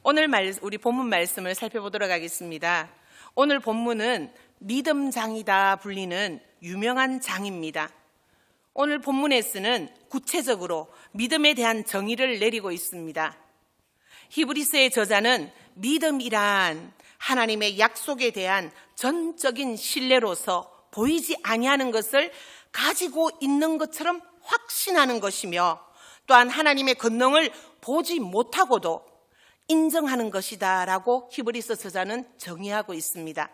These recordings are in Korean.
오늘 우리 본문 말씀을 살펴보도록 하겠습니다. 오늘 본문은 믿음장이다 불리는 유명한 장입니다. 오늘 본문에 쓰는 구체적으로 믿음에 대한 정의를 내리고 있습니다. 히브리서의 저자는 믿음이란 하나님의 약속에 대한 전적인 신뢰로서 보이지 아니하는 것을 가지고 있는 것처럼 확신하는 것이며, 또한 하나님의 권능을 보지 못하고도 인정하는 것이다 라고 히브리서 저자는 정의하고 있습니다.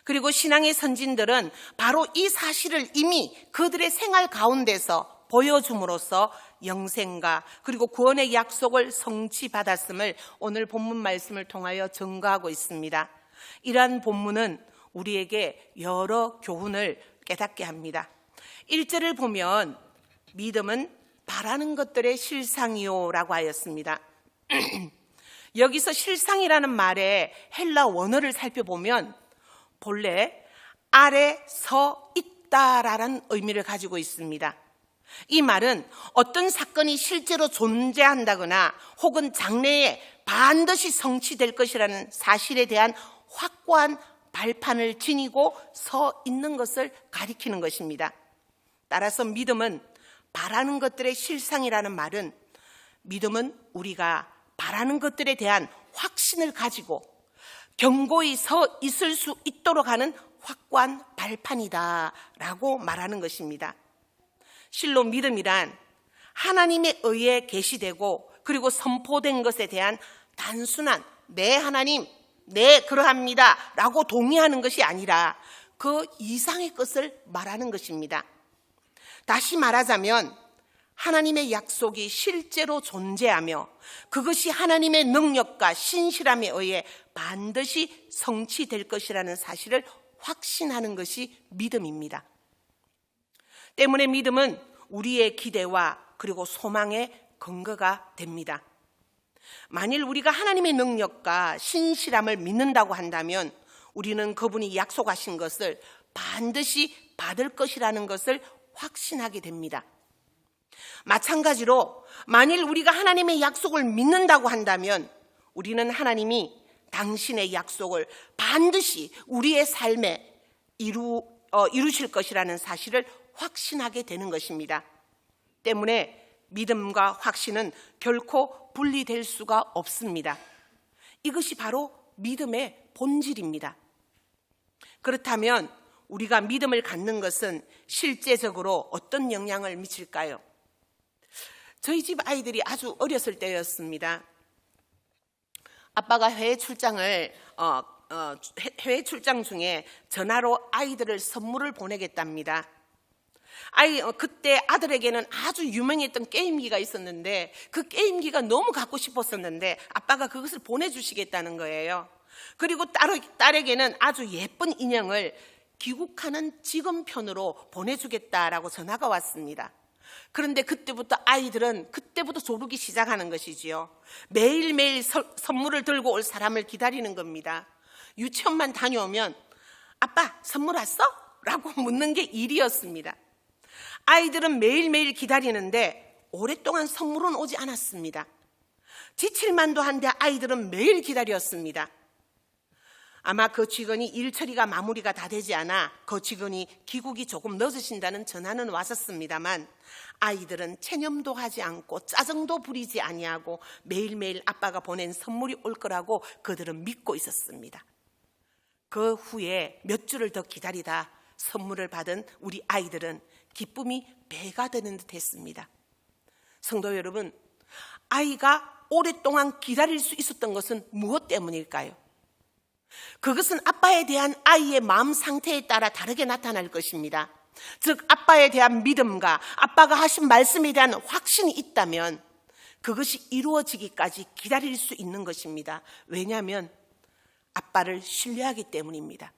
그리고 신앙의 선진들은 바로 이 사실을 이미 그들의 생활 가운데서 보여줌으로써 영생과 그리고 구원의 약속을 성취받았음을 오늘 본문 말씀을 통하여 증거하고 있습니다. 이러한 본문은 우리에게 여러 교훈을 깨닫게 합니다. 1절을 보면 믿음은 바라는 것들의 실상이요 라고 하였습니다. 여기서 실상이라는 말의 헬라 원어를 살펴보면 본래 아래 서 있다라는 의미를 가지고 있습니다. 이 말은 어떤 사건이 실제로 존재한다거나 혹은 장래에 반드시 성취될 것이라는 사실에 대한 확고한 발판을 지니고 서 있는 것을 가리키는 것입니다. 따라서 믿음은 바라는 것들의 실상이라는 말은, 믿음은 우리가 바라는 것들에 대한 확신을 가지고 견고히 서 있을 수 있도록 하는 확고한 발판이다 라고 말하는 것입니다. 실로 믿음이란 하나님에 의해 계시되고 그리고 선포된 것에 대한 단순한 네 하나님, 네 그러합니다 라고 동의하는 것이 아니라 그 이상의 것을 말하는 것입니다. 다시 말하자면 하나님의 약속이 실제로 존재하며 그것이 하나님의 능력과 신실함에 의해 반드시 성취될 것이라는 사실을 확신하는 것이 믿음입니다. 때문에 믿음은 우리의 기대와 그리고 소망의 근거가 됩니다. 만일 우리가 하나님의 능력과 신실함을 믿는다고 한다면 우리는 그분이 약속하신 것을 반드시 받을 것이라는 것을 확신하게 됩니다. 마찬가지로 만일 우리가 하나님의 약속을 믿는다고 한다면 우리는 하나님이 당신의 약속을 반드시 우리의 삶에 이루실 것이라는 사실을 확신하게 되는 것입니다. 때문에 믿음과 확신은 결코 분리될 수가 없습니다. 이것이 바로 믿음의 본질입니다. 그렇다면 우리가 믿음을 갖는 것은 실제적으로 어떤 영향을 미칠까요? 저희 집 아이들이 아주 어렸을 때였습니다. 아빠가 해외 출장 중에 전화로 아이들을 선물을 보내겠답니다. 그때 아들에게는 아주 유명했던 게임기가 있었는데 그 게임기가 너무 갖고 싶었었는데 아빠가 그것을 보내주시겠다는 거예요. 그리고 딸에게는 아주 예쁜 인형을 귀국하는 직원편으로 보내주겠다라고 전화가 왔습니다. 그런데 그때부터 아이들은 조르기 시작하는 것이지요. 매일매일 선물을 들고 올 사람을 기다리는 겁니다. 유치원만 다녀오면 아빠 선물 왔어? 라고 묻는 게 일이었습니다. 아이들은 매일매일 기다리는데 오랫동안 선물은 오지 않았습니다. 지칠만도 한데 아이들은 매일 기다렸습니다. 아마 그 직원이 일 처리가 마무리가 다 되지 않아 그 직원이 귀국이 조금 늦으신다는 전화는 왔었습니다만 아이들은 체념도 하지 않고 짜증도 부리지 아니하고 매일매일 아빠가 보낸 선물이 올 거라고 그들은 믿고 있었습니다. 그 후에 몇 주를 더 기다리다 선물을 받은 우리 아이들은 기쁨이 배가 되는 듯 했습니다. 성도 여러분, 아이가 오랫동안 기다릴 수 있었던 것은 무엇 때문일까요? 그것은 아빠에 대한 아이의 마음 상태에 따라 다르게 나타날 것입니다. 즉 아빠에 대한 믿음과 아빠가 하신 말씀에 대한 확신이 있다면 그것이 이루어지기까지 기다릴 수 있는 것입니다. 왜냐하면 아빠를 신뢰하기 때문입니다.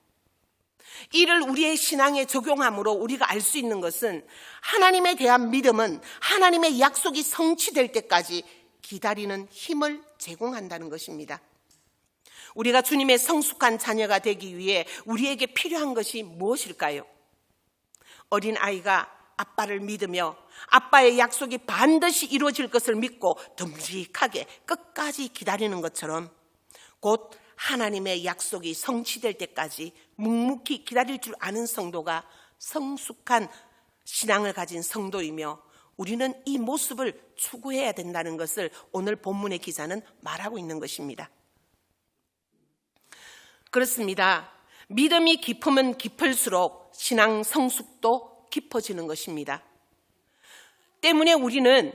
이를 우리의 신앙에 적용함으로 우리가 알 수 있는 것은 하나님에 대한 믿음은 하나님의 약속이 성취될 때까지 기다리는 힘을 제공한다는 것입니다. 우리가 주님의 성숙한 자녀가 되기 위해 우리에게 필요한 것이 무엇일까요? 어린아이가 아빠를 믿으며 아빠의 약속이 반드시 이루어질 것을 믿고 듬직하게 끝까지 기다리는 것처럼 곧 하나님의 약속이 성취될 때까지 묵묵히 기다릴 줄 아는 성도가 성숙한 신앙을 가진 성도이며 우리는 이 모습을 추구해야 된다는 것을 오늘 본문의 기자는 말하고 있는 것입니다. 그렇습니다. 믿음이 깊으면 깊을수록 신앙 성숙도 깊어지는 것입니다. 때문에 우리는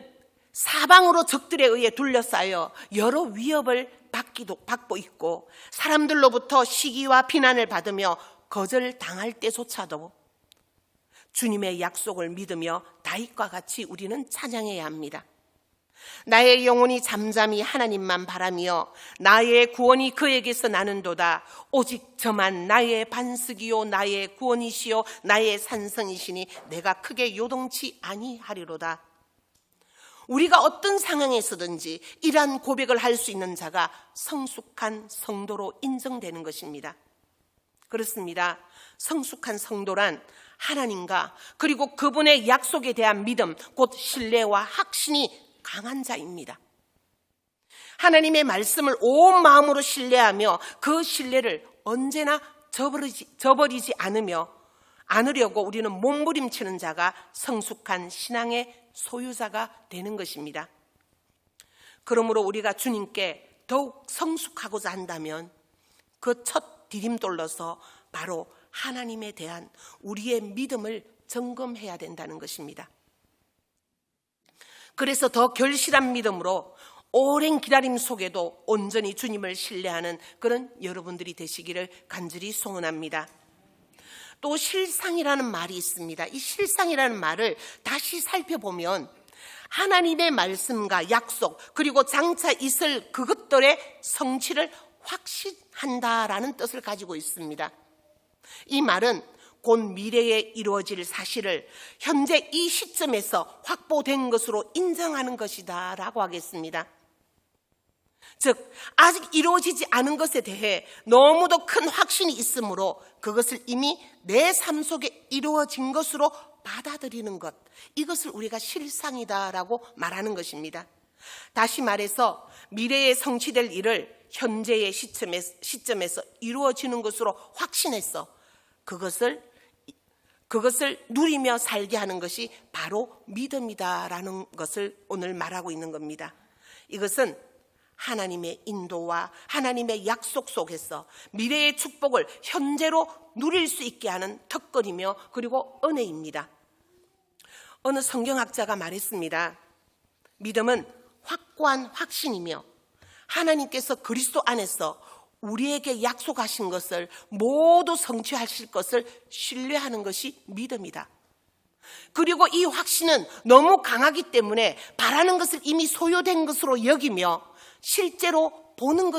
사방으로 적들에 의해 둘러싸여 여러 위협을 받고 있고 사람들로부터 시기와 비난을 받으며 거절당할 때조차도 주님의 약속을 믿으며 다윗과 같이 우리는 찬양해야 합니다. 나의 영혼이 잠잠히 하나님만 바라며 나의 구원이 그에게서 나는도다. 오직 저만 나의 반석이요 나의 구원이시요 나의 산성이시니 내가 크게 요동치 아니하리로다. 우리가 어떤 상황에서든지 이러한 고백을 할 수 있는 자가 성숙한 성도로 인정되는 것입니다. 그렇습니다. 성숙한 성도란 하나님과 그리고 그분의 약속에 대한 믿음, 곧 신뢰와 확신이 강한 자입니다. 하나님의 말씀을 온 마음으로 신뢰하며 그 신뢰를 언제나 저버리지 않으려고 우리는 몸부림치는 자가 성숙한 신앙의 소유자가 되는 것입니다. 그러므로 우리가 주님께 더욱 성숙하고자 한다면 그 첫 디딤돌로서 바로 하나님에 대한 우리의 믿음을 점검해야 된다는 것입니다. 그래서 더 결실한 믿음으로 오랜 기다림 속에도 온전히 주님을 신뢰하는 그런 여러분들이 되시기를 간절히 소원합니다. 또 실상이라는 말이 있습니다. 이 실상이라는 말을 다시 살펴보면 하나님의 말씀과 약속 그리고 장차 있을 그것들의 성취를 확신한다라는 뜻을 가지고 있습니다. 이 말은 곧 미래에 이루어질 사실을 현재 이 시점에서 확보된 것으로 인정하는 것이다 라고 하겠습니다. 즉 아직 이루어지지 않은 것에 대해 너무도 큰 확신이 있으므로 그것을 이미 내 삶 속에 이루어진 것으로 받아들이는 것, 이것을 우리가 실상이다라고 말하는 것입니다. 다시 말해서 미래에 성취될 일을 현재의 시점에서 이루어지는 것으로 확신해서 그것을 누리며 살게 하는 것이 바로 믿음이다라는 것을 오늘 말하고 있는 겁니다. 이것은 하나님의 인도와 하나님의 약속 속에서 미래의 축복을 현재로 누릴 수 있게 하는 턱걸이며 그리고 은혜입니다. 어느 성경학자가 말했습니다. 믿음은 확고한 확신이며 하나님께서 그리스도 안에서 우리에게 약속하신 것을 모두 성취하실 것을 신뢰하는 것이 믿음이다. 그리고 이 확신은 너무 강하기 때문에 바라는 것을 이미 소유된 것으로 여기며 실제로 보는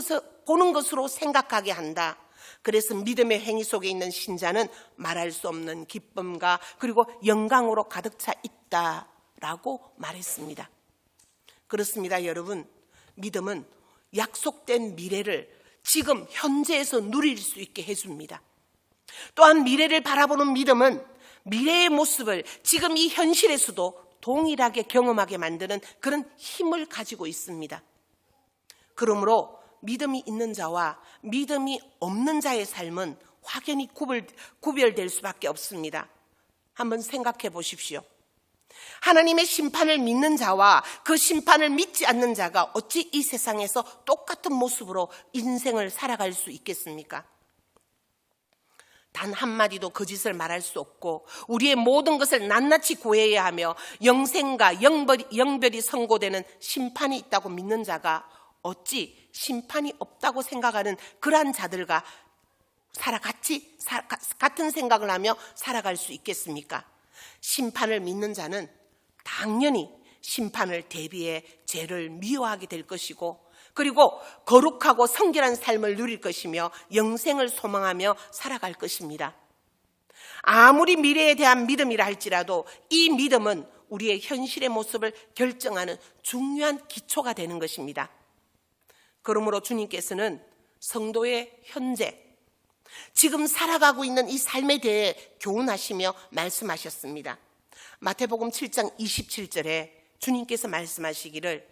것으로 생각하게 한다. 그래서 믿음의 행위 속에 있는 신자는 말할 수 없는 기쁨과 그리고 영광으로 가득 차 있다라고 말했습니다. 그렇습니다, 여러분. 믿음은 약속된 미래를 지금 현재에서 누릴 수 있게 해줍니다. 또한 미래를 바라보는 믿음은 미래의 모습을 지금 이 현실에서도 동일하게 경험하게 만드는 그런 힘을 가지고 있습니다. 그러므로 믿음이 있는 자와 믿음이 없는 자의 삶은 확연히 구별될 수밖에 없습니다. 한번 생각해 보십시오. 하나님의 심판을 믿는 자와 그 심판을 믿지 않는 자가 어찌 이 세상에서 똑같은 모습으로 인생을 살아갈 수 있겠습니까? 단 한마디도 거짓을 말할 수 없고 우리의 모든 것을 낱낱이 구해야 하며 영생과 영별이 선고되는 심판이 있다고 믿는 자가 어찌 심판이 없다고 생각하는 그러한 자들과 같은 생각을 하며 살아갈 수 있겠습니까? 심판을 믿는 자는 당연히 심판을 대비해 죄를 미워하게 될 것이고 그리고 거룩하고 성결한 삶을 누릴 것이며 영생을 소망하며 살아갈 것입니다. 아무리 미래에 대한 믿음이라 할지라도 이 믿음은 우리의 현실의 모습을 결정하는 중요한 기초가 되는 것입니다. 그러므로 주님께서는 성도의 현재, 지금 살아가고 있는 이 삶에 대해 교훈하시며 말씀하셨습니다. 마태복음 7장 27절에 주님께서 말씀하시기를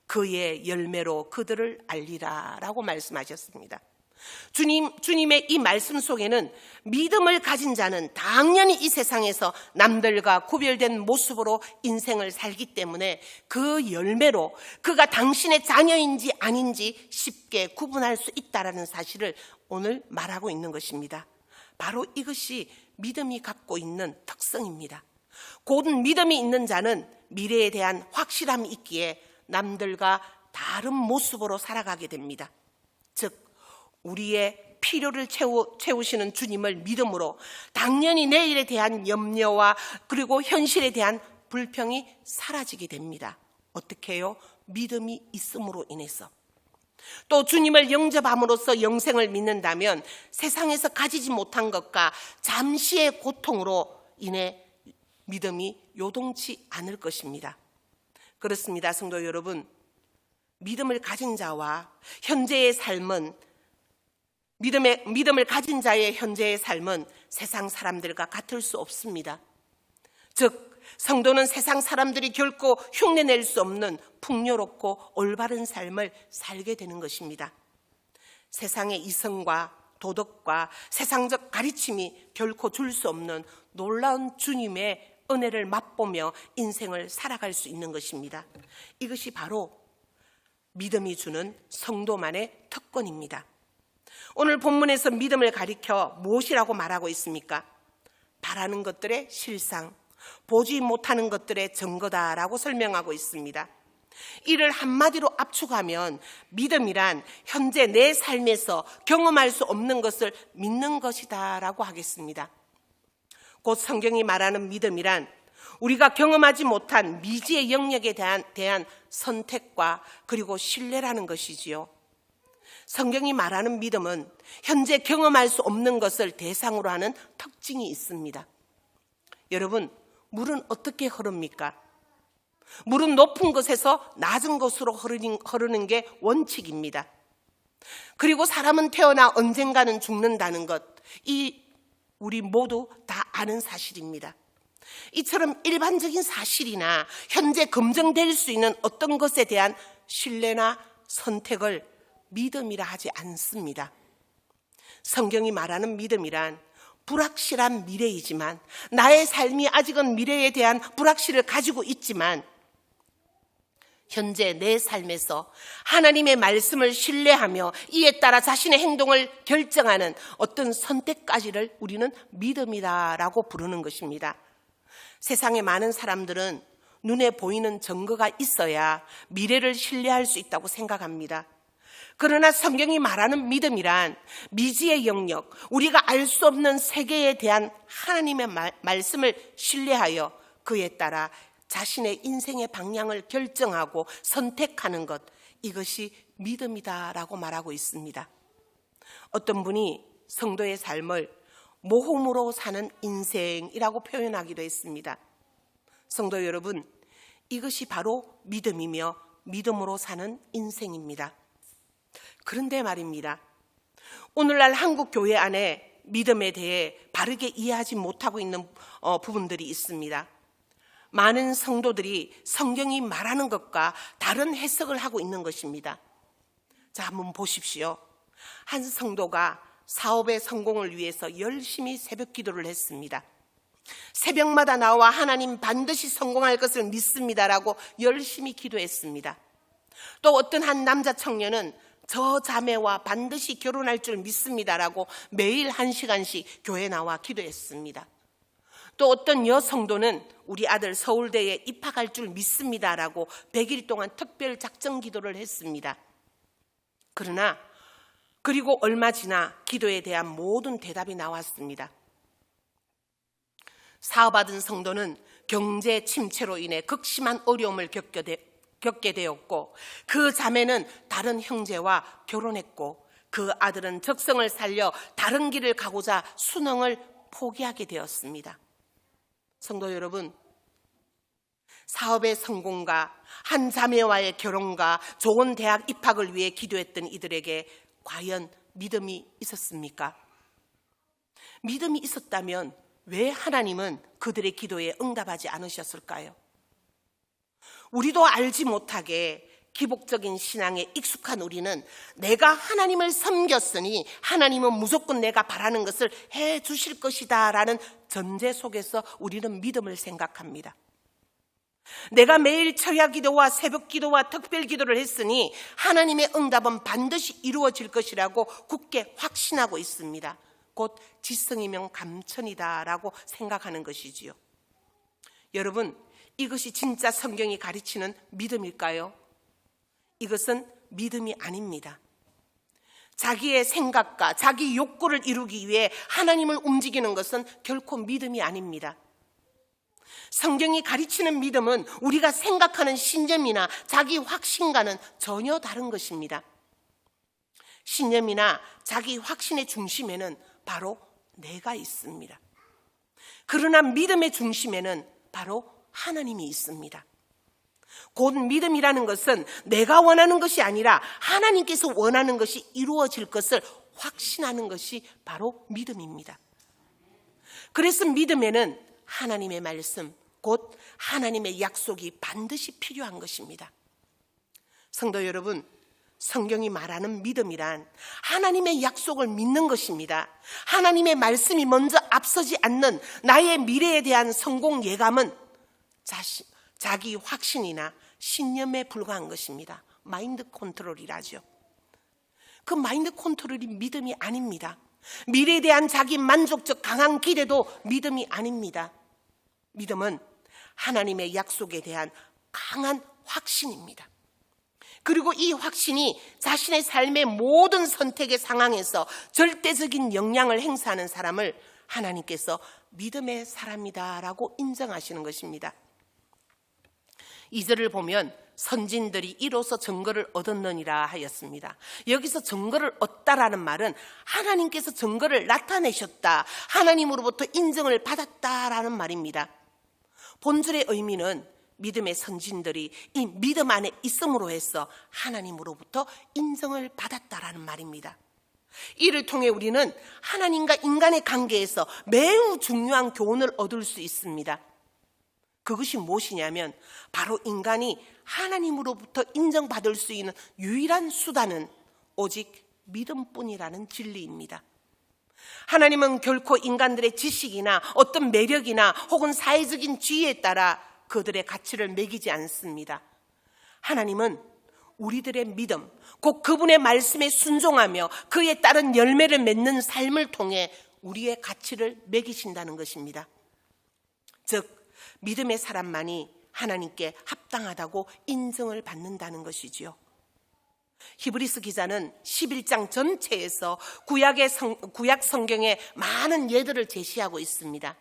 그의 열매로 그들을 알리라 라고 말씀하셨습니다. 주님의 이 말씀 속에는 믿음을 가진 자는 당연히 이 세상에서 남들과 구별된 모습으로 인생을 살기 때문에 그 열매로 그가 당신의 자녀인지 아닌지 쉽게 구분할 수 있다는 사실을 오늘 말하고 있는 것입니다. 바로 이것이 믿음이 갖고 있는 특성입니다. 곧 믿음이 있는 자는 미래에 대한 확실함이 있기에 남들과 다른 모습으로 살아가게 됩니다. 즉 우리의 필요를 채우시는 주님을 믿음으로 당연히 내일에 대한 염려와 그리고 현실에 대한 불평이 사라지게 됩니다. 어떻게 해요? 믿음이 있음으로 인해서. 또 주님을 영접함으로써 영생을 믿는다면 세상에서 가지지 못한 것과 잠시의 고통으로 인해 믿음이 요동치 않을 것입니다. 그렇습니다. 성도 여러분, 믿음을 가진 자와 현재의 삶은 믿음을 가진 자의 현재의 삶은 세상 사람들과 같을 수 없습니다. 즉 성도는 세상 사람들이 결코 흉내낼 수 없는 풍요롭고 올바른 삶을 살게 되는 것입니다. 세상의 이성과 도덕과 세상적 가르침이 결코 줄 수 없는 놀라운 주님의 은혜를 맛보며 인생을 살아갈 수 있는 것입니다. 이것이 바로 믿음이 주는 성도만의 특권입니다. 오늘 본문에서 믿음을 가리켜 무엇이라고 말하고 있습니까? 바라는 것들의 실상, 보지 못하는 것들의 증거다라고 설명하고 있습니다. 이를 한마디로 압축하면 믿음이란 현재 내 삶에서 경험할 수 없는 것을 믿는 것이다라고 하겠습니다. 곧 성경이 말하는 믿음이란 우리가 경험하지 못한 미지의 영역에 대한 선택과 그리고 신뢰라는 것이지요. 성경이 말하는 믿음은 현재 경험할 수 없는 것을 대상으로 하는 특징이 있습니다. 여러분, 물은 어떻게 흐릅니까? 물은 높은 곳에서 낮은 곳으로 흐르는 게 원칙입니다. 그리고 사람은 태어나 언젠가는 죽는다는 것, 우리 모두 다 아는 사실입니다. 이처럼 일반적인 사실이나 현재 검증될 수 있는 어떤 것에 대한 신뢰나 선택을 믿음이라 하지 않습니다. 성경이 말하는 믿음이란 불확실한 미래이지만 나의 삶이 아직은 미래에 대한 불확실을 가지고 있지만 현재 내 삶에서 하나님의 말씀을 신뢰하며 이에 따라 자신의 행동을 결정하는 어떤 선택까지를 우리는 믿음이다라고 부르는 것입니다. 세상의 많은 사람들은 눈에 보이는 증거가 있어야 미래를 신뢰할 수 있다고 생각합니다. 그러나 성경이 말하는 믿음이란 미지의 영역, 우리가 알 수 없는 세계에 대한 하나님의 말씀을 신뢰하여 그에 따라 자신의 인생의 방향을 결정하고 선택하는 것, 이것이 믿음이다라고 말하고 있습니다. 어떤 분이 성도의 삶을 모험으로 사는 인생이라고 표현하기도 했습니다. 성도 여러분, 이것이 바로 믿음이며 믿음으로 사는 인생입니다. 그런데 말입니다. 오늘날 한국 교회 안에 믿음에 대해 바르게 이해하지 못하고 있는 부분들이 있습니다. 많은 성도들이 성경이 말하는 것과 다른 해석을 하고 있는 것입니다. 자, 한번 보십시오. 한 성도가 사업의 성공을 위해서 열심히 새벽 기도를 했습니다. 새벽마다 나와 하나님 반드시 성공할 것을 믿습니다라고 열심히 기도했습니다. 또 어떤 한 남자 청년은 저 자매와 반드시 결혼할 줄 믿습니다라고 매일 1시간씩 교회에 나와 기도했습니다. 또 어떤 여성도는 우리 아들 서울대에 입학할 줄 믿습니다라고 100일 동안 특별 작정 기도를 했습니다. 그리고 얼마 지나 기도에 대한 모든 대답이 나왔습니다. 사업하던 성도는 경제 침체로 인해 극심한 어려움을 겪게 되었고 그 자매는 다른 형제와 결혼했고 그 아들은 적성을 살려 다른 길을 가고자 수능을 포기하게 되었습니다. 성도 여러분, 사업의 성공과 한 자매와의 결혼과 좋은 대학 입학을 위해 기도했던 이들에게 과연 믿음이 있었습니까? 믿음이 있었다면 왜 하나님은 그들의 기도에 응답하지 않으셨을까요? 우리도 알지 못하게 기복적인 신앙에 익숙한 우리는 내가 하나님을 섬겼으니 하나님은 무조건 내가 바라는 것을 해 주실 것이다 라는 전제 속에서 우리는 믿음을 생각합니다. 내가 매일 철야 기도와 새벽 기도와 특별 기도를 했으니 하나님의 응답은 반드시 이루어질 것이라고 굳게 확신하고 있습니다. 곧 지성이면 감천이다 라고 생각하는 것이지요. 여러분, 이것이 진짜 성경이 가르치는 믿음일까요? 이것은 믿음이 아닙니다. 자기의 생각과 자기 욕구를 이루기 위해 하나님을 움직이는 것은 결코 믿음이 아닙니다. 성경이 가르치는 믿음은 우리가 생각하는 신념이나 자기 확신과는 전혀 다른 것입니다. 신념이나 자기 확신의 중심에는 바로 내가 있습니다. 그러나 믿음의 중심에는 바로 하나님이 있습니다. 곧 믿음이라는 것은 내가 원하는 것이 아니라 하나님께서 원하는 것이 이루어질 것을 확신하는 것이 바로 믿음입니다. 그래서 믿음에는 하나님의 말씀, 곧 하나님의 약속이 반드시 필요한 것입니다. 성도 여러분, 성경이 말하는 믿음이란 하나님의 약속을 믿는 것입니다. 하나님의 말씀이 먼저 앞서지 않는 나의 미래에 대한 성공 예감은 자기 확신이나 신념에 불과한 것입니다. 마인드 컨트롤이라죠. 그 마인드 컨트롤이 믿음이 아닙니다. 미래에 대한 자기 만족적 강한 기대도 믿음이 아닙니다. 믿음은 하나님의 약속에 대한 강한 확신입니다. 그리고 이 확신이 자신의 삶의 모든 선택의 상황에서 절대적인 영향을 행사하는 사람을 하나님께서 믿음의 사람이다라고 인정하시는 것입니다. 2절을 보면 선진들이 이로써 증거를 얻었느니라 하였습니다. 여기서 증거를 얻다라는 말은 하나님께서 증거를 나타내셨다, 하나님으로부터 인정을 받았다라는 말입니다. 본절의 의미는 믿음의 선진들이 이 믿음 안에 있음으로 해서 하나님으로부터 인정을 받았다라는 말입니다. 이를 통해 우리는 하나님과 인간의 관계에서 매우 중요한 교훈을 얻을 수 있습니다. 그것이 무엇이냐면 바로 인간이 하나님으로부터 인정받을 수 있는 유일한 수단은 오직 믿음뿐이라는 진리입니다. 하나님은 결코 인간들의 지식이나 어떤 매력이나 혹은 사회적인 지위에 따라 그들의 가치를 매기지 않습니다. 하나님은 우리들의 믿음, 곧 그분의 말씀에 순종하며 그에 따른 열매를 맺는 삶을 통해 우리의 가치를 매기신다는 것입니다. 즉 믿음의 사람만이 하나님께 합당하다고 인정을 받는다는 것이지요. 히브리서 기자는 11장 전체에서 구약 성경의 많은 예들을 제시하고 있습니다.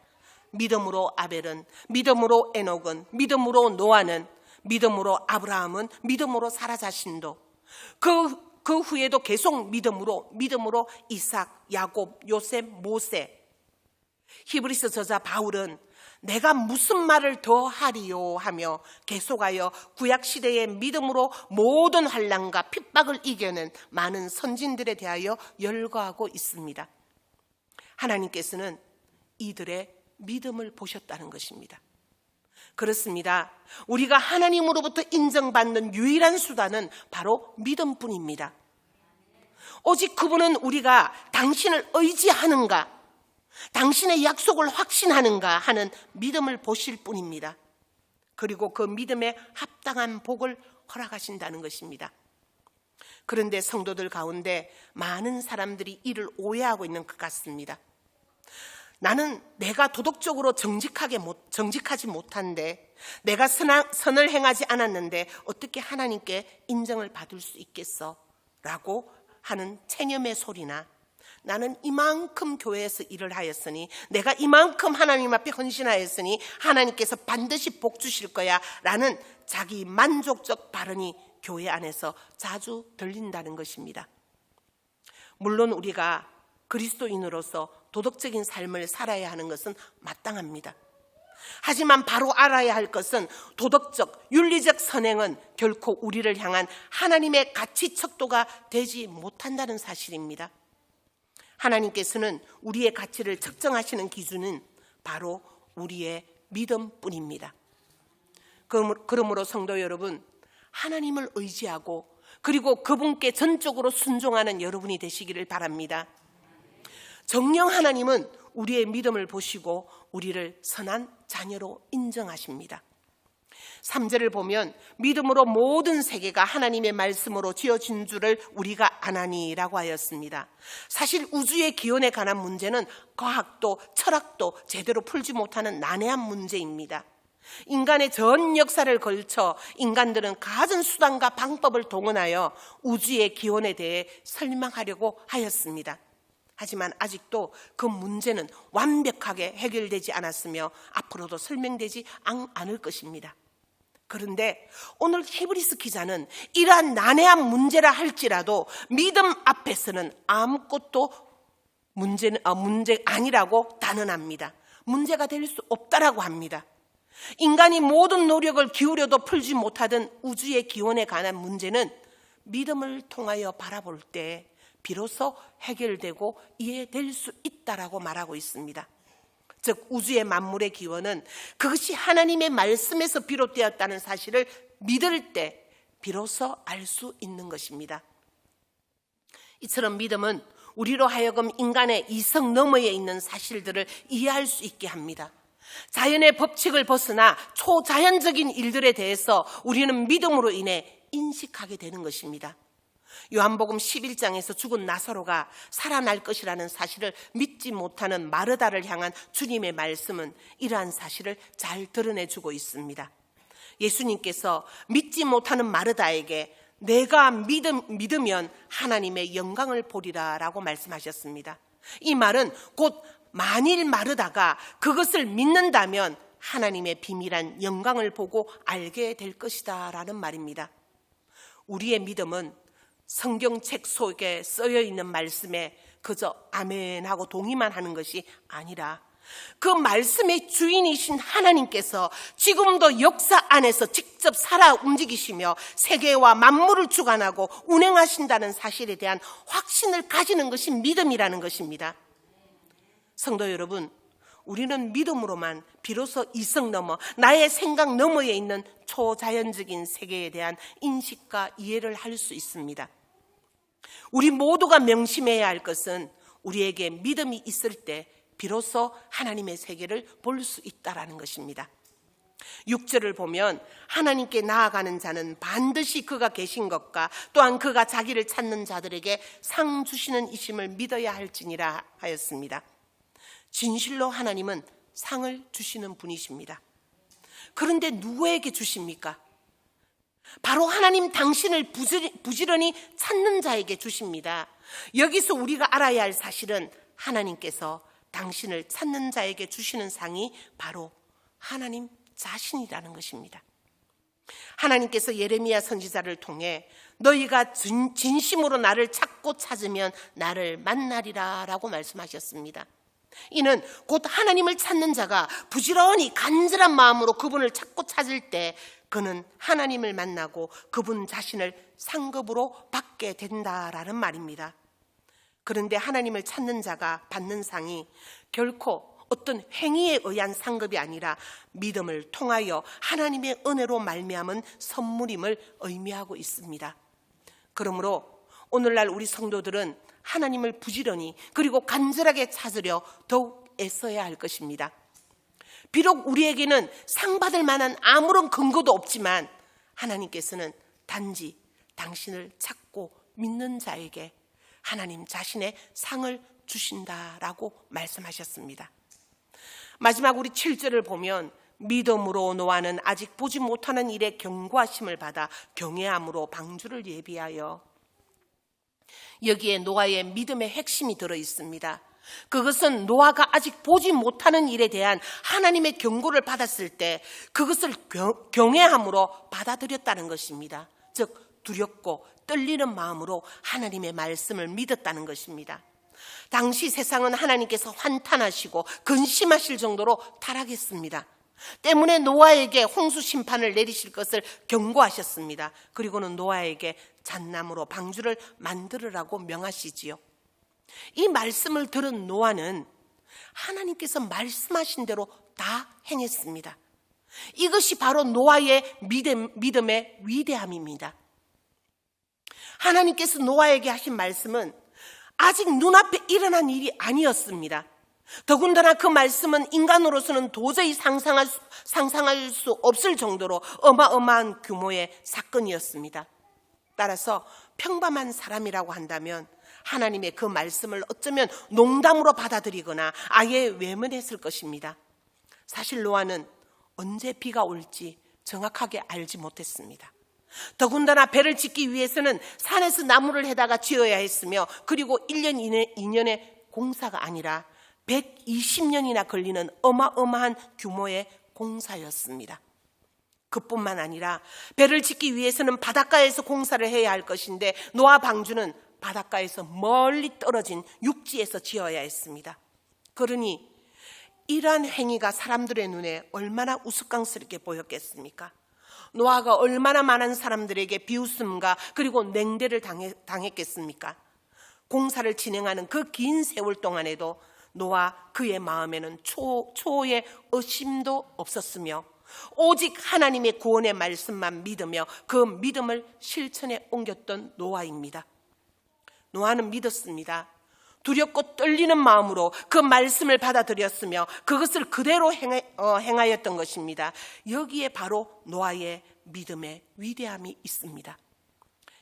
믿음으로 아벨은, 믿음으로 에녹은, 믿음으로 노아는, 믿음으로 아브라함은, 믿음으로 사라 자신도, 그 후에도 계속 믿음으로 이삭, 야곱, 요셉, 모세. 히브리서 저자 바울은 내가 무슨 말을 더 하리요 하며 계속하여 구약시대의 믿음으로 모든 환난과 핍박을 이겨낸 많은 선진들에 대하여 열거하고 있습니다. 하나님께서는 이들의 믿음을 보셨다는 것입니다. 그렇습니다. 우리가 하나님으로부터 인정받는 유일한 수단은 바로 믿음뿐입니다. 오직 그분은 우리가 당신을 의지하는가, 당신의 약속을 확신하는가 하는 믿음을 보실 뿐입니다. 그리고 그 믿음에 합당한 복을 허락하신다는 것입니다. 그런데 성도들 가운데 많은 사람들이 이를 오해하고 있는 것 같습니다. 나는 내가 도덕적으로 정직하지 못한데, 내가 선을 행하지 않았는데 어떻게 하나님께 인정을 받을 수 있겠어? 라고 하는 체념의 소리나, 나는 이만큼 교회에서 일을 하였으니, 내가 이만큼 하나님 앞에 헌신하였으니 하나님께서 반드시 복 주실 거야 라는 자기 만족적 발언이 교회 안에서 자주 들린다는 것입니다. 물론 우리가 그리스도인으로서 도덕적인 삶을 살아야 하는 것은 마땅합니다. 하지만 바로 알아야 할 것은 도덕적, 윤리적 선행은 결코 우리를 향한 하나님의 가치 척도가 되지 못한다는 사실입니다. 하나님께서는 우리의 가치를 측정하시는 기준은 바로 우리의 믿음뿐입니다. 그러므로 성도 여러분, 하나님을 의지하고 그리고 그분께 전적으로 순종하는 여러분이 되시기를 바랍니다. 정녕 하나님은 우리의 믿음을 보시고 우리를 선한 자녀로 인정하십니다. 3절을 보면 믿음으로 모든 세계가 하나님의 말씀으로 지어진 줄을 우리가 아나니라고 하였습니다. 사실 우주의 기원에 관한 문제는 과학도 철학도 제대로 풀지 못하는 난해한 문제입니다. 인간의 전 역사를 걸쳐 인간들은 갖은 수단과 방법을 동원하여 우주의 기원에 대해 설명하려고 하였습니다. 하지만 아직도 그 문제는 완벽하게 해결되지 않았으며 앞으로도 설명되지 않을 것입니다. 그런데 오늘 히브리서 기자는 이러한 난해한 문제라 할지라도 믿음 앞에서는 아무것도 문제 아니라고 단언합니다. 문제가 될 수 없다라고 합니다. 인간이 모든 노력을 기울여도 풀지 못하던 우주의 기원에 관한 문제는 믿음을 통하여 바라볼 때 비로소 해결되고 이해될 수 있다라고 말하고 있습니다. 즉 우주의 만물의 기원은 그것이 하나님의 말씀에서 비롯되었다는 사실을 믿을 때 비로소 알 수 있는 것입니다. 이처럼 믿음은 우리로 하여금 인간의 이성 너머에 있는 사실들을 이해할 수 있게 합니다. 자연의 법칙을 벗어나 초자연적인 일들에 대해서 우리는 믿음으로 인해 인식하게 되는 것입니다. 요한복음 11장에서 죽은 나사로가 살아날 것이라는 사실을 믿지 못하는 마르다를 향한 주님의 말씀은 이러한 사실을 잘 드러내주고 있습니다. 예수님께서 믿지 못하는 마르다에게 내가 믿으면 하나님의 영광을 보리라 라고 말씀하셨습니다. 이 말은 곧 만일 마르다가 그것을 믿는다면 하나님의 비밀한 영광을 보고 알게 될 것이다 라는 말입니다. 우리의 믿음은 성경책 속에 쓰여 있는 말씀에 그저 아멘 하고 동의만 하는 것이 아니라 그 말씀의 주인이신 하나님께서 지금도 역사 안에서 직접 살아 움직이시며 세계와 만물을 주관하고 운행하신다는 사실에 대한 확신을 가지는 것이 믿음이라는 것입니다. 성도 여러분, 우리는 믿음으로만 비로소 이성 너머, 나의 생각 너머에 있는 초자연적인 세계에 대한 인식과 이해를 할 수 있습니다. 우리 모두가 명심해야 할 것은 우리에게 믿음이 있을 때 비로소 하나님의 세계를 볼 수 있다는 것입니다. 6절을 보면 하나님께 나아가는 자는 반드시 그가 계신 것과 또한 그가 자기를 찾는 자들에게 상 주시는 이심을 믿어야 할지니라 하였습니다. 진실로 하나님은 상을 주시는 분이십니다. 그런데 누구에게 주십니까? 바로 하나님 당신을 부지런히 찾는 자에게 주십니다. 여기서 우리가 알아야 할 사실은 하나님께서 당신을 찾는 자에게 주시는 상이 바로 하나님 자신이라는 것입니다. 하나님께서 예레미야 선지자를 통해 너희가 진심으로 나를 찾고 찾으면 나를 만나리라 라고 말씀하셨습니다. 이는 곧 하나님을 찾는 자가 부지런히 간절한 마음으로 그분을 찾고 찾을 때 그는 하나님을 만나고 그분 자신을 상급으로 받게 된다라는 말입니다. 그런데 하나님을 찾는 자가 받는 상이 결코 어떤 행위에 의한 상급이 아니라 믿음을 통하여 하나님의 은혜로 말미암은 선물임을 의미하고 있습니다. 그러므로 오늘날 우리 성도들은 하나님을 부지런히 그리고 간절하게 찾으려 더욱 애써야 할 것입니다. 비록 우리에게는 상 받을 만한 아무런 근거도 없지만 하나님께서는 단지 당신을 찾고 믿는 자에게 하나님 자신의 상을 주신다라고 말씀하셨습니다. 마지막 우리 7절을 보면 믿음으로 노아는 아직 보지 못하는 일에 경고하심을 받아 경외함으로 방주를 예비하여. 여기에 노아의 믿음의 핵심이 들어 있습니다. 그것은 노아가 아직 보지 못하는 일에 대한 하나님의 경고를 받았을 때 그것을 경외함으로 받아들였다는 것입니다. 즉 두렵고 떨리는 마음으로 하나님의 말씀을 믿었다는 것입니다. 당시 세상은 하나님께서 환탄하시고 근심하실 정도로 타락했습니다. 때문에 노아에게 홍수 심판을 내리실 것을 경고하셨습니다. 그리고는 노아에게 잣나무로 방주를 만들으라고 명하시지요. 이 말씀을 들은 노아는 하나님께서 말씀하신 대로 다 행했습니다. 이것이 바로 노아의 믿음의 위대함입니다. 하나님께서 노아에게 하신 말씀은 아직 눈앞에 일어난 일이 아니었습니다. 더군다나 그 말씀은 인간으로서는 도저히 상상할 수 없을 정도로 어마어마한 규모의 사건이었습니다. 따라서 평범한 사람이라고 한다면 하나님의 그 말씀을 어쩌면 농담으로 받아들이거나 아예 외면했을 것입니다. 사실 노아는 언제 비가 올지 정확하게 알지 못했습니다. 더군다나 배를 짓기 위해서는 산에서 나무를 해다가 지어야 했으며, 그리고 1년 2년의 공사가 아니라 120년이나 걸리는 어마어마한 규모의 공사였습니다. 그뿐만 아니라 배를 짓기 위해서는 바닷가에서 공사를 해야 할 것인데 노아 방주는 바닷가에서 멀리 떨어진 육지에서 지어야 했습니다. 그러니 이러한 행위가 사람들의 눈에 얼마나 우스꽝스럽게 보였겠습니까? 노아가 얼마나 많은 사람들에게 비웃음과 그리고 냉대를 당했겠습니까? 공사를 진행하는 그 긴 세월 동안에도 노아 그의 마음에는 초의 의심도 없었으며 오직 하나님의 구원의 말씀만 믿으며 그 믿음을 실천에 옮겼던 노아입니다. 노아는 믿었습니다. 두렵고 떨리는 마음으로 그 말씀을 받아들였으며 그것을 그대로 행하였던 것입니다. 여기에 바로 노아의 믿음의 위대함이 있습니다.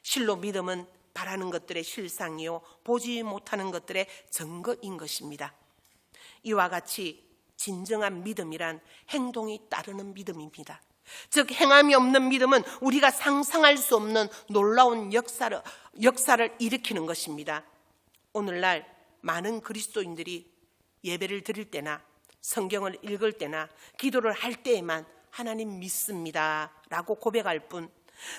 실로 믿음은 바라는 것들의 실상이요 보지 못하는 것들의 증거인 것입니다. 이와 같이 진정한 믿음이란 행동이 따르는 믿음입니다. 즉 행함이 없는 믿음은 우리가 상상할 수 없는 놀라운 역사를 일으키는 것입니다. 오늘날 많은 그리스도인들이 예배를 드릴 때나 성경을 읽을 때나 기도를 할 때에만 하나님 믿습니다 라고 고백할 뿐,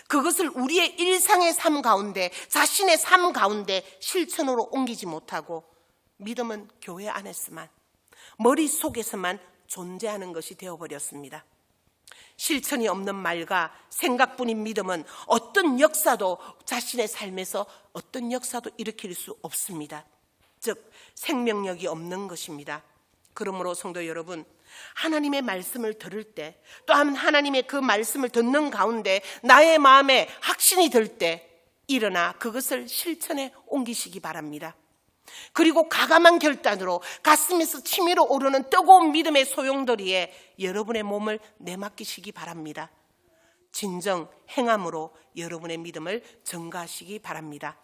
그것을 우리의 일상의 삶 가운데, 자신의 삶 가운데 실천으로 옮기지 못하고 믿음은 교회 안에서만, 머릿속에서만 존재하는 것이 되어버렸습니다. 실천이 없는 말과 생각뿐인 믿음은 어떤 역사도, 자신의 삶에서 어떤 역사도 일으킬 수 없습니다. 즉 생명력이 없는 것입니다. 그러므로 성도 여러분, 하나님의 말씀을 들을 때, 또한 하나님의 그 말씀을 듣는 가운데 나의 마음에 확신이 들 때 일어나 그것을 실천에 옮기시기 바랍니다. 그리고 가감한 결단으로 가슴에서 치밀어 오르는 뜨거운 믿음의 소용돌이에 여러분의 몸을 내맡기시기 바랍니다. 진정 행함으로 여러분의 믿음을 증가하시기 바랍니다.